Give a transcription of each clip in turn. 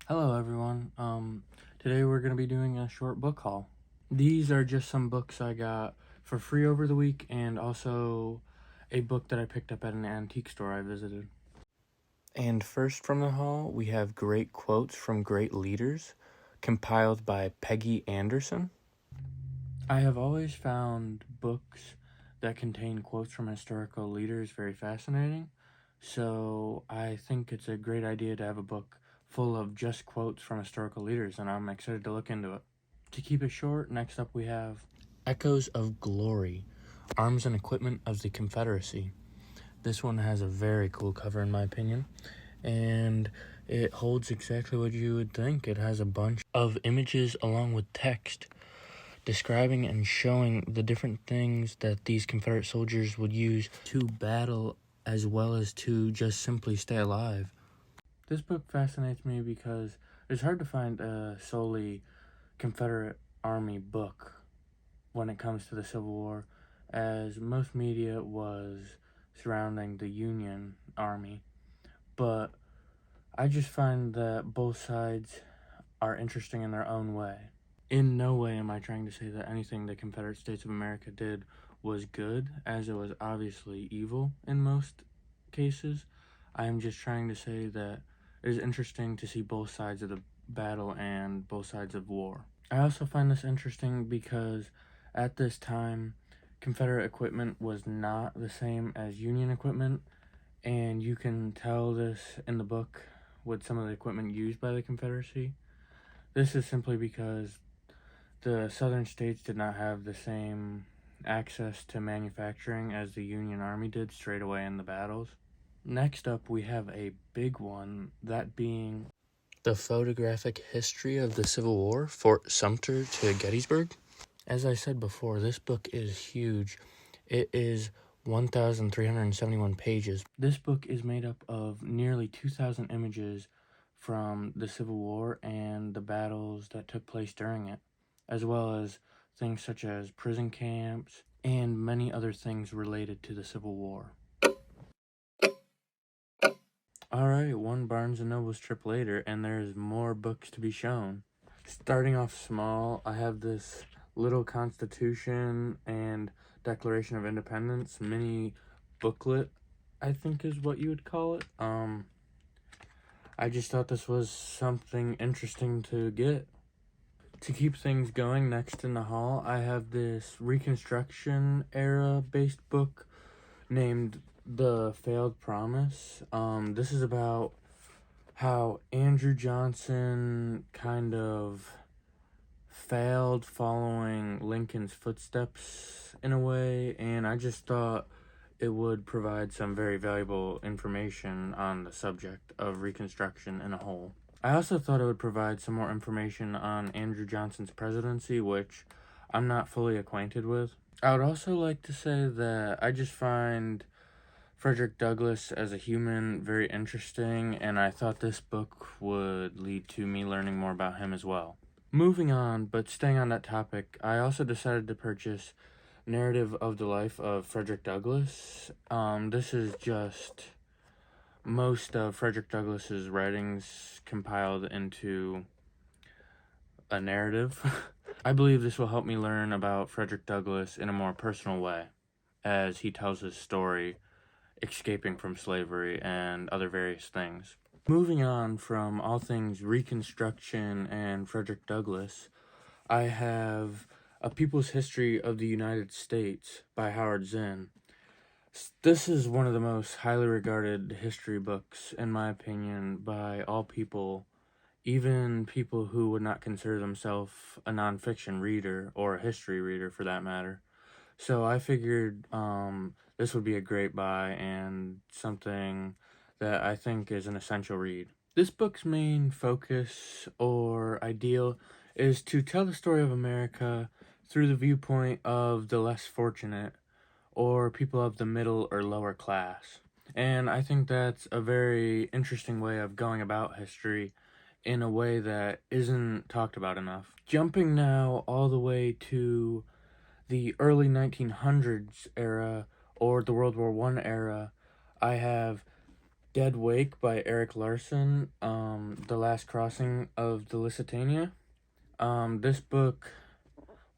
Hello everyone. Today we're going to be doing a short book haul. These are just some books I got for free over the week and also a book that I picked up at an antique store I visited. And first from the haul, we have Great Quotes from Great Leaders, compiled by Peggy Anderson. I have always found books that contain quotes from historical leaders very fascinating, so I think it's a great idea to have a book full of just quotes from historical leaders, and I'm excited to look into it. To keep it short, next up we have Echoes of Glory, Arms and Equipment of the Confederacy. This one has a very cool cover in my opinion, and it holds exactly what you would think. It has a bunch of images along with text describing and showing the different things that these Confederate soldiers would use to battle as well as to just simply stay alive. This book fascinates me because it's hard to find a solely Confederate Army book when it comes to the Civil War, as most media was surrounding the Union Army. But I just find that both sides are interesting in their own way. In no way am I trying to say that anything the Confederate States of America did was good, as it was obviously evil in most cases. I am just trying to say that it is interesting to see both sides of the battle and both sides of war. I also find this interesting because at this time, Confederate equipment was not the same as Union equipment, and you can tell this in the book with some of the equipment used by the Confederacy. This is simply because the southern states did not have the same access to manufacturing as the Union Army did straight away in the battles. Next up, we have a big one, that being The Photographic History of the Civil War, Fort Sumter to Gettysburg. As I said before, this book is huge. It is 1,371 pages. This book is made up of nearly 2,000 images from the Civil War and the battles that took place during it, as well as things such as prison camps and many other things related to the Civil War. Alright, one Barnes & Noble's trip later, and there's more books to be shown. Starting off small, I have this little Constitution and Declaration of Independence mini booklet, I think is what you would call it. I just thought this was something interesting to get. To keep things going, next in the hall, I have this Reconstruction era based book named The Failed Promise. This is about how Andrew Johnson kind of failed following Lincoln's footsteps in a way, and I just thought it would provide some very valuable information on the subject of Reconstruction in a whole. I also thought it would provide some more information on Andrew Johnson's presidency, which I'm not fully acquainted with. I would also like to say that I just find Frederick Douglass as a human very interesting, and I thought this book would lead to me learning more about him as well. Moving on, but staying on that topic, I also decided to purchase Narrative of the Life of Frederick Douglass. This is just most of Frederick Douglass's writings compiled into a narrative. I believe this will help me learn about Frederick Douglass in a more personal way, as he tells his story escaping from slavery and other various things. Moving on from all things Reconstruction and Frederick Douglass, I have A People's History of the United States by Howard Zinn. This is one of the most highly regarded history books, in my opinion, by all people, even people who would not consider themselves a nonfiction reader or a history reader for that matter. So I figured this would be a great buy and something that I think is an essential read. This book's main focus or ideal is to tell the story of America through the viewpoint of the less fortunate or people of the middle or lower class. And I think that's a very interesting way of going about history in a way that isn't talked about enough. Jumping now all the way to the early 1900s era or the World War I era, I have Dead Wake by Erik Larson, The Last Crossing of the Lusitania. This book,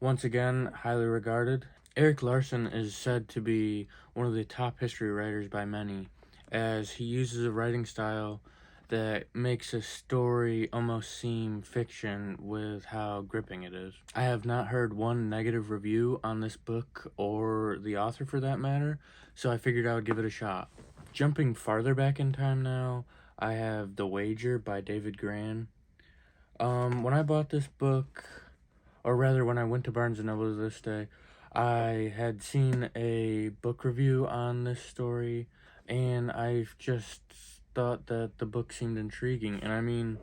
once again, highly regarded. Erik Larson is said to be one of the top history writers by many, as he uses a writing style that makes a story almost seem fiction with how gripping it is. I have not heard one negative review on this book or the author for that matter, so I figured I would give it a shot. Jumping farther back in time now, I have The Wager by David Grann. When I bought this book, or rather when I went to Barnes & Noble this day, I had seen a book review on this story, and I've just thought that the book seemed intriguing. And I mean,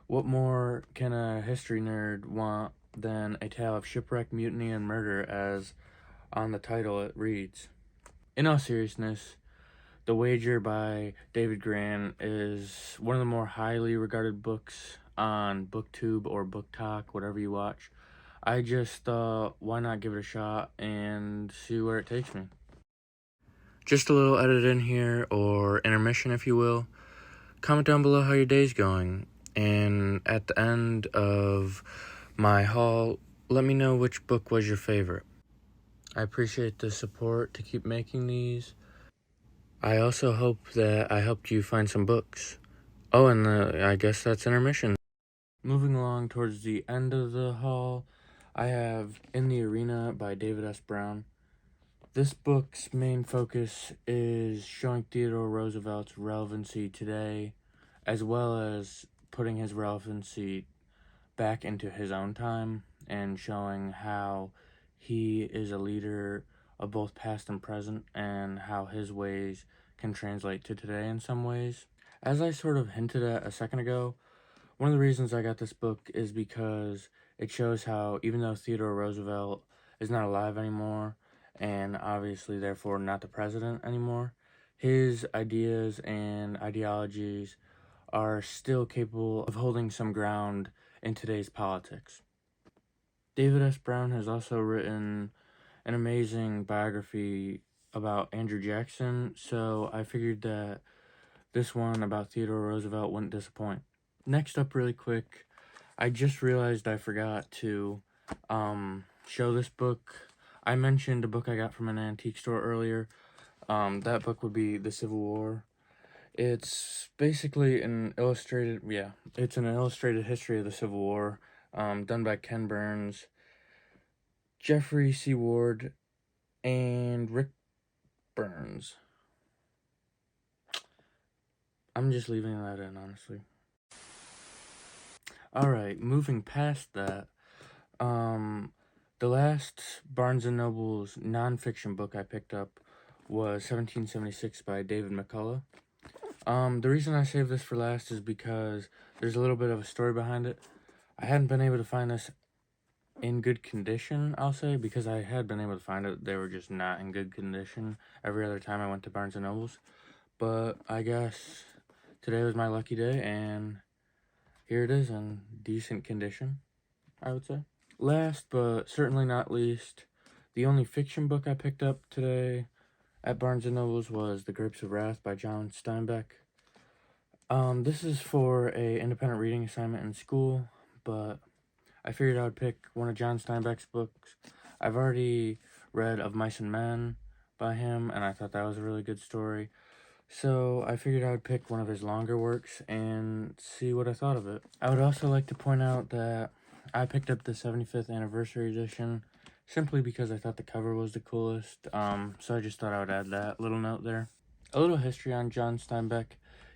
what more can a history nerd want than a tale of shipwreck, mutiny, and murder, as on the title it reads? In all seriousness, The Wager by David Grann is one of the more highly regarded books on BookTube or BookTok, whatever you watch. I just thought, why not give it a shot and see where it takes me? Just a little edit in here, or intermission if you will. Comment down below how your day's going, and at the end of my haul, let me know which book was your favorite. I appreciate the support to keep making these. I also hope that I helped you find some books. Oh, and I guess that's intermission. Moving along towards the end of the haul, I have In the Arena by David S. Brown. This book's main focus is showing Theodore Roosevelt's relevancy today, as well as putting his relevancy back into his own time and showing how he is a leader of both past and present, and how his ways can translate to today in some ways. As I sort of hinted at a second ago, one of the reasons I got this book is because it shows how, even though Theodore Roosevelt is not alive anymore, and obviously therefore not the president anymore, his ideas and ideologies are still capable of holding some ground in today's politics. David S. Brown has also written an amazing biography about Andrew Jackson, so I figured that this one about Theodore Roosevelt wouldn't disappoint. Next up, really quick, I just realized I forgot to show this book. I mentioned a book I got from an antique store earlier. That book would be The Civil War. It's basically it's an illustrated history of the Civil War, done by Ken Burns, Jeffrey C. Ward, and Rick Burns. I'm just leaving that in, honestly. Alright, moving past that, the last Barnes & Noble's nonfiction book I picked up was 1776 by David McCullough. The reason I saved this for last is because there's a little bit of a story behind it. I hadn't been able to find this in good condition, I'll say, because I had been able to find it. They were just not in good condition every other time I went to Barnes & Noble's. But I guess today was my lucky day, and here it is in decent condition, I would say. Last, but certainly not least, the only fiction book I picked up today at Barnes & Noble's was The Grapes of Wrath by John Steinbeck. This is for a independent reading assignment in school, but I figured I would pick one of John Steinbeck's books. I've already read Of Mice and Men by him, and I thought that was a really good story. So I figured I would pick one of his longer works and see what I thought of it. I would also like to point out that I picked up the 75th anniversary edition simply because I thought the cover was the coolest, so I just thought I would add that little note there. A little history on John Steinbeck.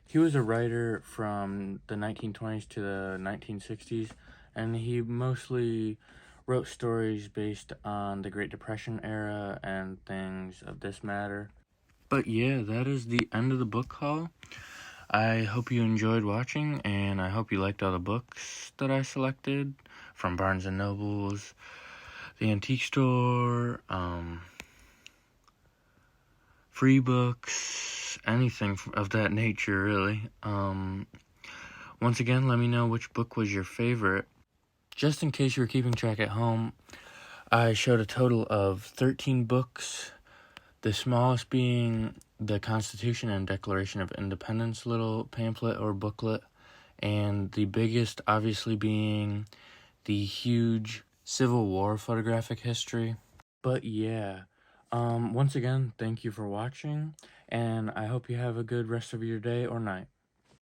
He was a writer from the 1920s to the 1960s, and he mostly wrote stories based on the Great Depression era and things of this matter. But yeah, that is the end of the book haul. I hope you enjoyed watching, and I hope you liked all the books that I selected from Barnes & Noble's, the antique store, free books, anything of that nature, really. Once again, let me know which book was your favorite. Just in case you were keeping track at home, I showed a total of 13 books, the smallest being the Constitution and Declaration of Independence little pamphlet or booklet, and the biggest obviously being the huge Civil War photographic history. But yeah, once again, thank you for watching, and I hope you have a good rest of your day or night.